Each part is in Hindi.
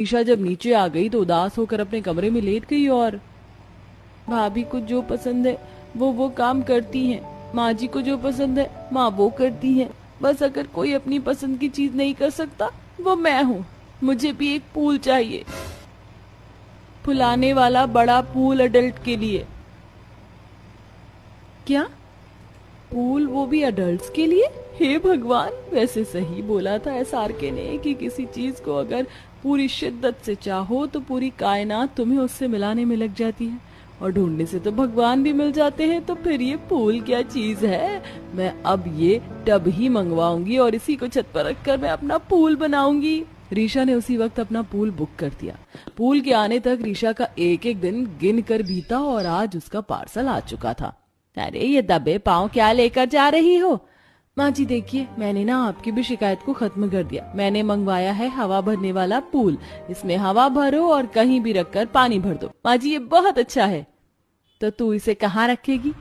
ईशा जब नीचे आ गई तो उदास होकर अपने कमरे में लेट गई और भाभी को जो पसंद है वो काम करती हैं। माँ जी को जो पसंद है माँ वो करती हैं। बस अगर कोई अपनी पसंद की चीज नहीं कर सकता वो मैं हूँ। मुझे भी एक पूल चाहिए, फुलाने वाला बड़ा पूल अडल्ट के लिए। क्या पूल, वो भी अडल्ट्स के लिए? हे भगवान, वैसे सही बोला था एसआरके ने कि किसी चीज को अगर पूरी शिद्दत से चाहो तो पूरी कायनात तुम्हें उससे मिलाने में लग जाती है, और ढूंढने से तो भगवान भी मिल जाते हैं। तो फिर ये पूल क्या चीज है? मैं अब ये टब ही मंगवाऊंगी और इसी को छत पर रखकर मैं अपना पूल बनाऊंगी। रीशा ने उसी वक्त अपना पूल बुक कर दिया। पूल के आने तक रीशा का एक एक दिन गिन कर बीता और आज उसका पार्सल आ चुका था। अरे ये दबे पाँव क्या लेकर जा रही हो? माँ जी देखिए, मैंने ना आपकी भी शिकायत को खत्म कर दिया। मैंने मंगवाया है हवा भरने वाला पूल। इसमें हवा भरो और कहीं भी रखकर पानी भर दो। माँ जी ये बहुत अच्छा है। तो तू इसे कहाँ रखेगी?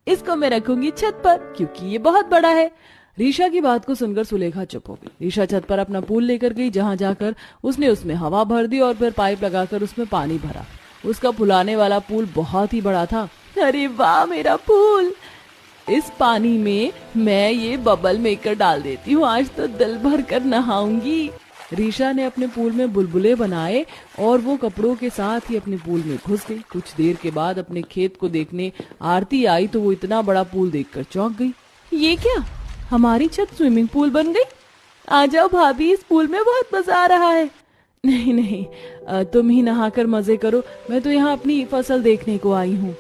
इसको मैं रखूंगी छत पर, क्योंकि ये बहुत बड़ा है। रीशा की बात को सुनकर सुलेखा चुप हो गई। रीशा छत पर अपना पूल लेकर गई, जहाँ जाकर उसने उसमें हवा भर दी और फिर पाइप लगाकर उसमें पानी भरा। उसका फुलाने वाला पूल बहुत ही बड़ा था। अरे वाह मेरा पूल! इस पानी में मैं ये बबल मेकर डाल देती हूँ, आज तो दिल भर कर नहाऊंगी। रीशा ने अपने पूल में बुलबुले बनाए और वो कपड़ों के साथ ही अपने पूल में घुस गई। कुछ देर के बाद अपने खेत को देखने आरती आई तो वो इतना बड़ा पूल देखकर चौंक गई। ये क्या, हमारी छत स्विमिंग पूल बन गई? आ जाओ भाभी, इस पूल में बहुत मजा आ रहा है। नहीं नहीं, तुम ही नहाकर मजे करो, मैं तो यहाँ अपनी फसल देखने को आई हूँ।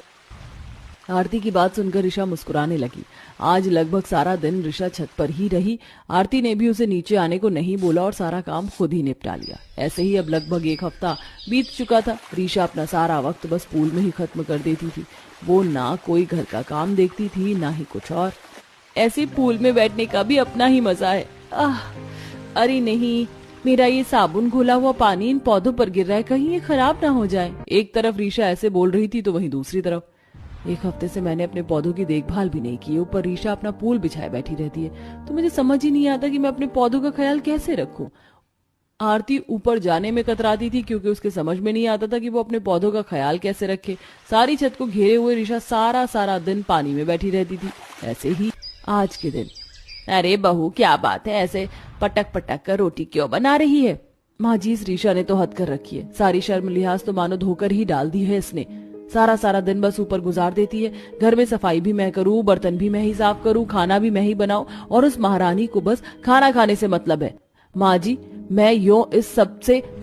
आरती की बात सुनकर ऋषा मुस्कुराने लगी। आज लगभग सारा दिन ऋषा छत पर ही रही। आरती ने भी उसे नीचे आने को नहीं बोला और सारा काम खुद ही निपटा लिया। ऐसे ही अब लगभग एक हफ्ता बीत चुका था। ऋषा अपना सारा वक्त बस पूल में ही खत्म कर देती थी। वो ना कोई घर का काम देखती थी ना ही कुछ और। ऐसे पूल में बैठने का भी अपना ही मजा है। अरे नहीं, मेरा ये साबुन घोला हुआ पानी इन पौधों पर गिर रहा है, कहीं ये खराब ना हो जाए। एक तरफ ऋषा ऐसे बोल रही थी तो वहीं दूसरी तरफ, एक हफ्ते से मैंने अपने पौधों की देखभाल भी नहीं की। ऊपर रीशा अपना पूल बिछाए बैठी रहती है, तो मुझे समझ ही नहीं आता कि मैं अपने पौधों का ख्याल कैसे रखूं। आरती ऊपर जाने में कतराती थी क्योंकि उसके समझ में नहीं आता था कि वो अपने पौधों का ख्याल कैसे रखे। सारी छत को घेरे हुए रीशा सारा सारा दिन पानी में बैठी रहती थी। ऐसे ही आज के दिन। अरे बहू क्या बात है, ऐसे पटक पटक कर रोटी क्यों बना रही है? माँ जी, इस रीशा ने तो हद कर रखी है। सारी शर्म लिहाज तो मानो धोकर ही डाल दी है इसने। सारा सारा दिन बस ऊपर गुजार देती है। घर में सफाई भी मैं करूं, बर्तन भी मैं ही साफ करूं, खाना भी मैं ही बनाऊं, और उस महारानी को बस खाना खाने से मतलब है। माँ जी, मैं यूं इस सब से